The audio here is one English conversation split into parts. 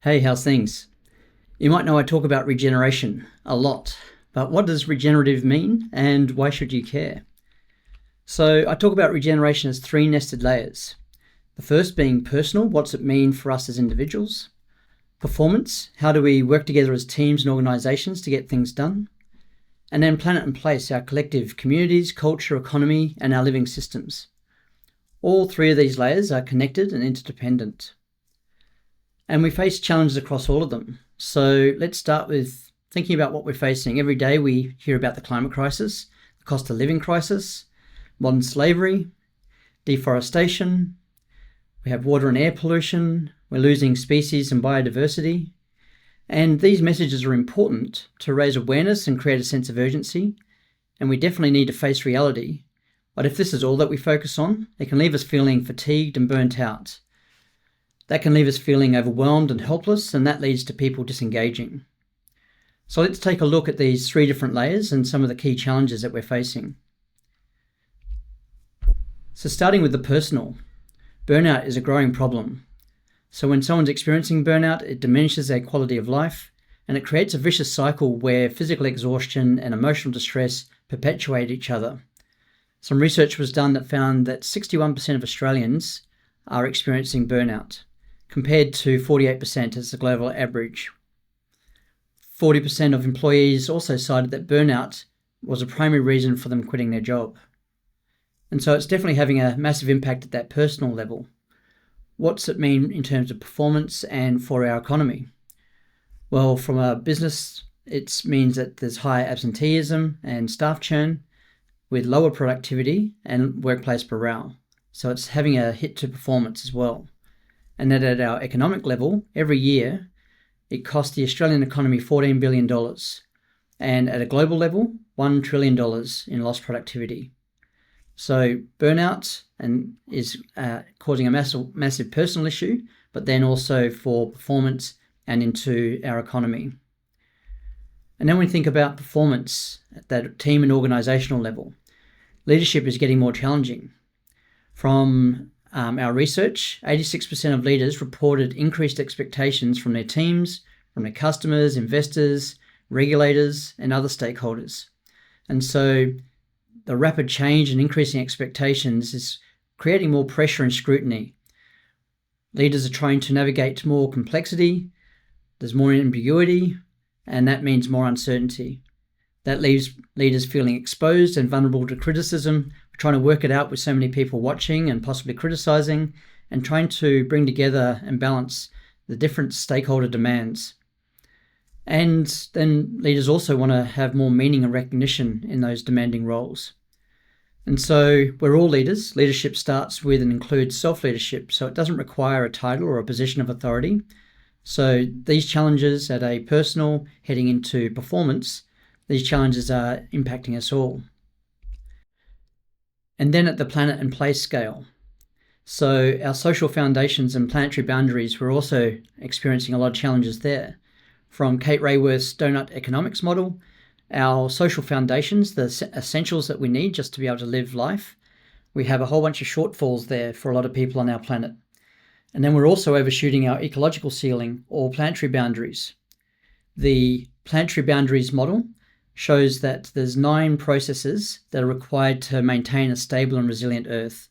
Hey, how's things? You might know I talk about regeneration a lot, but what does regenerative mean and why should you care? So I talk about regeneration as three nested layers. The first being personal, what's it mean for us as individuals? Performance, how do we work together as teams and organizations to get things done? And then planet and place, our collective communities, culture, economy, and our living systems. All three of these layers are connected and interdependent. And we face challenges across all of them. So let's start with thinking about what we're facing. Every day we hear about the climate crisis, the cost of living crisis, modern slavery, deforestation. We have water and air pollution. We're losing species and biodiversity. And these messages are important to raise awareness and create a sense of urgency. And we definitely need to face reality. But if this is all that we focus on, it can leave us feeling fatigued and burnt out. That can leave us feeling overwhelmed and helpless, and that leads to people disengaging. So let's take a look at these three different layers and some of the key challenges that we're facing. So starting with the personal, burnout is a growing problem. So when someone's experiencing burnout, it diminishes their quality of life, and it creates a vicious cycle where physical exhaustion and emotional distress perpetuate each other. Some research was done that found that 61% of Australians are experiencing burnout, compared to 48% as the global average. 40% of employees also cited that burnout was a primary reason for them quitting their job. And so it's definitely having a massive impact at that personal level. What's it mean in terms of performance and for our economy? Well, from a business, it means that there's higher absenteeism and staff churn with lower productivity and workplace morale. So it's having a hit to performance as well. And that at our economic level, every year, it costs the Australian economy $14 billion. And at a global level, $1 trillion in lost productivity. So burnout is causing a massive personal issue, but then also for performance and into our economy. And then we think about performance at that team and organizational level. Leadership is getting more challenging. From our research, 86% of leaders reported increased expectations from their teams, from their customers, investors, regulators, and other stakeholders. And so the rapid change and increasing expectations is creating more pressure and scrutiny. Leaders are trying to navigate more complexity, there's more ambiguity, and that means more uncertainty. That leaves leaders feeling exposed and vulnerable to criticism. We're trying to work it out with so many people watching and possibly criticizing, and trying to bring together and balance the different stakeholder demands. And then leaders also want to have more meaning and recognition in those demanding roles. And so we're all leaders. Leadership starts with and includes self-leadership, so it doesn't require a title or a position of authority. So these challenges at a personal heading into performance, these challenges are impacting us all. And then at the planet and place scale. So our social foundations and planetary boundaries, we're also experiencing a lot of challenges there. From Kate Raworth's donut economics model, our social foundations, the essentials that we need just to be able to live life, we have a whole bunch of shortfalls there for a lot of people on our planet. And then we're also overshooting our ecological ceiling or planetary boundaries. The planetary boundaries model shows that there's 9 processes that are required to maintain a stable and resilient Earth.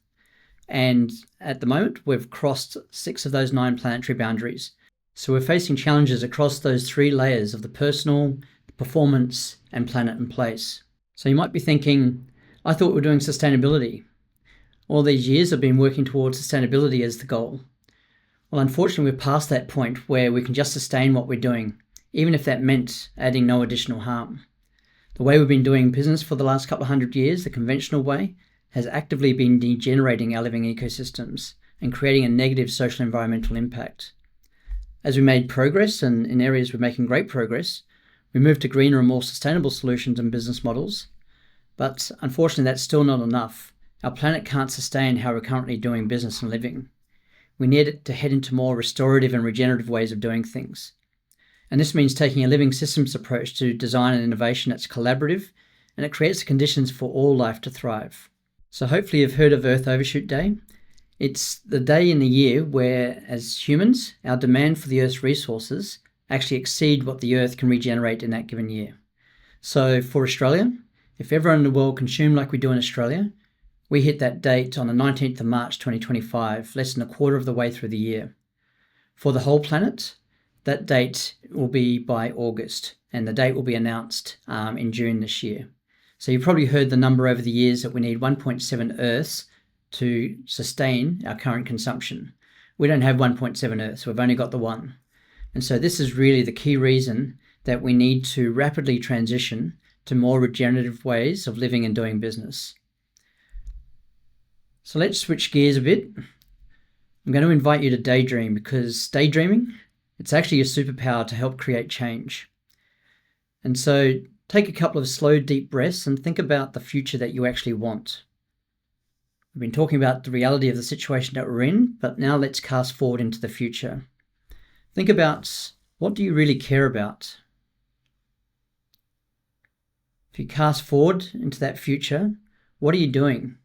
And at the moment, we've crossed 6 of those 9 planetary boundaries. So we're facing challenges across those 3 layers of the personal, performance, and planet and place. So you might be thinking, I thought we were doing sustainability. All these years I've been working towards sustainability as the goal. Well, unfortunately, we're past that point where we can just sustain what we're doing, even if that meant adding no additional harm. The way we've been doing business for the last couple of hundred years, the conventional way, has actively been degenerating our living ecosystems and creating a negative social environmental impact. As we made progress, and in areas we're making great progress, we moved to greener and more sustainable solutions and business models. But unfortunately, that's still not enough. Our planet can't sustain how we're currently doing business and living. We need to head into more restorative and regenerative ways of doing things. And this means taking a living systems approach to design and innovation that's collaborative, and it creates the conditions for all life to thrive. So hopefully you've heard of Earth Overshoot Day. It's the day in the year where, as humans, our demand for the Earth's resources actually exceed what the Earth can regenerate in that given year. So for Australia, if everyone in the world consumed like we do in Australia, we hit that date on the 19th of March 2025, less than a quarter of the way through the year. For the whole planet, that date will be by August, and the date will be announced in June this year. So you've probably heard the number over the years that we need 1.7 Earths to sustain our current consumption. We don't have 1.7 Earths, we've only got the one. And so this is really the key reason that we need to rapidly transition to more regenerative ways of living and doing business. So let's switch gears a bit. I'm going to invite you to daydream, because daydreaming, it's actually a superpower to help create change. And so take a couple of slow, deep breaths and think about the future that you actually want. We've been talking about the reality of the situation that we're in, but now let's cast forward into the future. Think about, what do you really care about? If you cast forward into that future, what are you doing?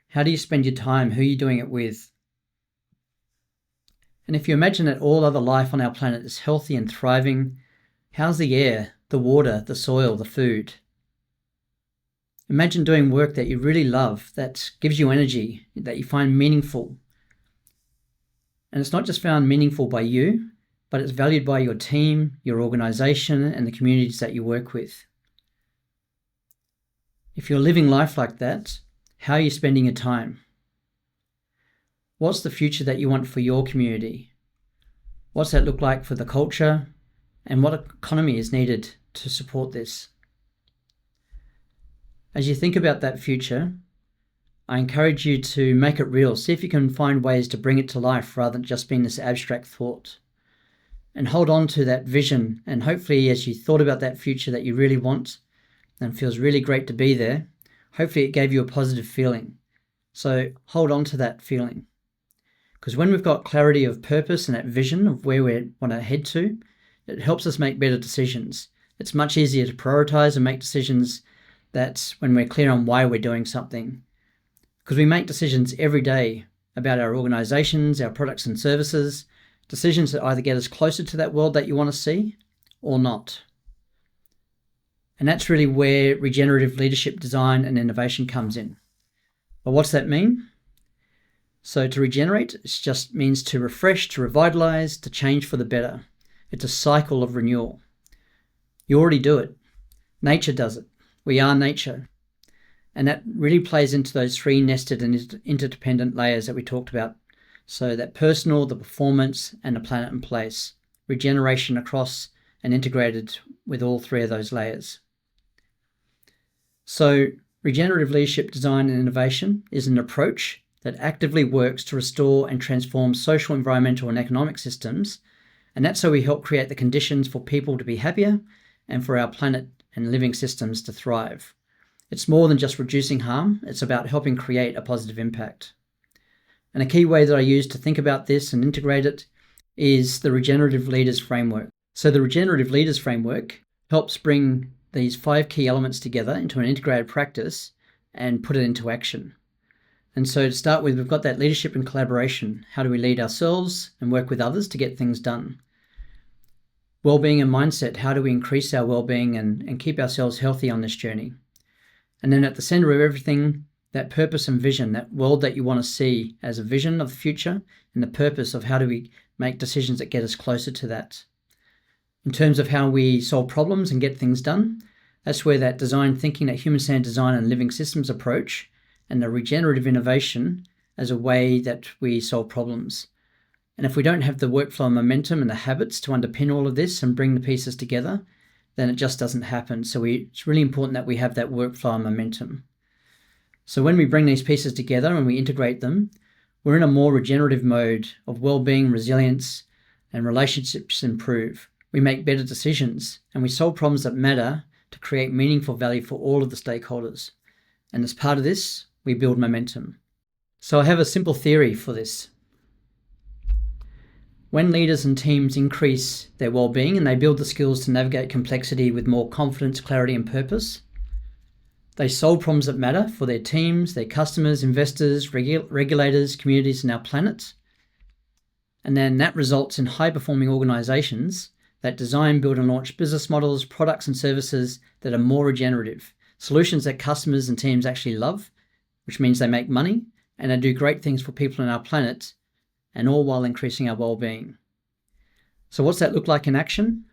How do you spend your time? Who are you doing it with? And if you imagine that all other life on our planet is healthy and thriving, how's the air, the water, the soil, the food? Imagine doing work that you really love, that gives you energy, that you find meaningful. And it's not just found meaningful by you, but it's valued by your team, your organization, and the communities that you work with. If you're living life like that, how are you spending your time? What's the future that you want for your community? What's that look like for the culture? And what economy is needed to support this? As you think about that future, I encourage you to make it real. See if you can find ways to bring it to life rather than just being this abstract thought. And hold on to that vision. And hopefully, as you thought about that future that you really want and feels really great to be there, hopefully it gave you a positive feeling. So hold on to that feeling. Because when we've got clarity of purpose and that vision of where we want to head to, it helps us make better decisions. It's much easier to prioritize and make decisions that's when we're clear on why we're doing something. Because we make decisions every day about our organizations, our products and services, decisions that either get us closer to that world that you want to see or not. And that's really where regenerative leadership design and innovation comes in. But what's that mean? So to regenerate, it just means to refresh, to revitalize, to change for the better. It's a cycle of renewal. You already do it. Nature does it. We are nature. And that really plays into those three nested and interdependent layers that we talked about. So that personal, the performance, and the planet and place. Regeneration across and integrated with all three of those layers. So regenerative leadership design and innovation is an approach that actively works to restore and transform social, environmental, and economic systems. And that's how we help create the conditions for people to be happier and for our planet and living systems to thrive. It's more than just reducing harm. It's about helping create a positive impact. And a key way that I use to think about this and integrate it is the Regenerative Leaders Framework. So the Regenerative Leaders Framework helps bring these 5 key elements together into an integrated practice and put it into action. And so to start with, we've got that leadership and collaboration. How do we lead ourselves and work with others to get things done? Wellbeing and mindset. How do we increase our wellbeing and keep ourselves healthy on this journey? And then at the center of everything, that purpose and vision, that world that you want to see as a vision of the future, and the purpose of how do we make decisions that get us closer to that. In terms of how we solve problems and get things done, that's where that design thinking, that human-centered design and living systems approach, and the regenerative innovation as a way that we solve problems. And if we don't have the workflow momentum and the habits to underpin all of this and bring the pieces together, then it just doesn't happen. So it's really important that we have that workflow and momentum. So when we bring these pieces together and we integrate them, we're in a more regenerative mode of well-being, resilience, and relationships improve. We make better decisions and we solve problems that matter to create meaningful value for all of the stakeholders. And as part of this, we build momentum. So I have a simple theory for this. When leaders and teams increase their well-being and they build the skills to navigate complexity with more confidence, clarity, and purpose, They solve problems that matter for their teams, their customers, investors, regulators, communities, and our planet. And then that results in high-performing organizations that design, build, and launch business models, products, and services that are more regenerative, solutions that customers and teams actually love, which means they make money, and they do great things for people on our planet, and all while increasing our well-being. So what's that look like in action?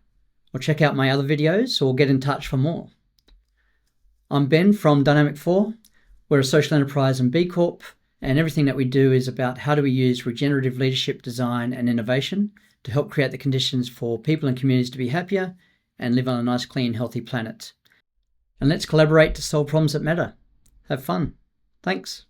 Well, check out my other videos or get in touch for more. I'm Ben from Dynamic 4. We're a social enterprise and B Corp, and everything that we do is about how do we use regenerative leadership, design, and innovation to help create the conditions for people and communities to be happier and live on a nice, clean, healthy planet. And let's collaborate to solve problems that matter. Have fun. Thanks.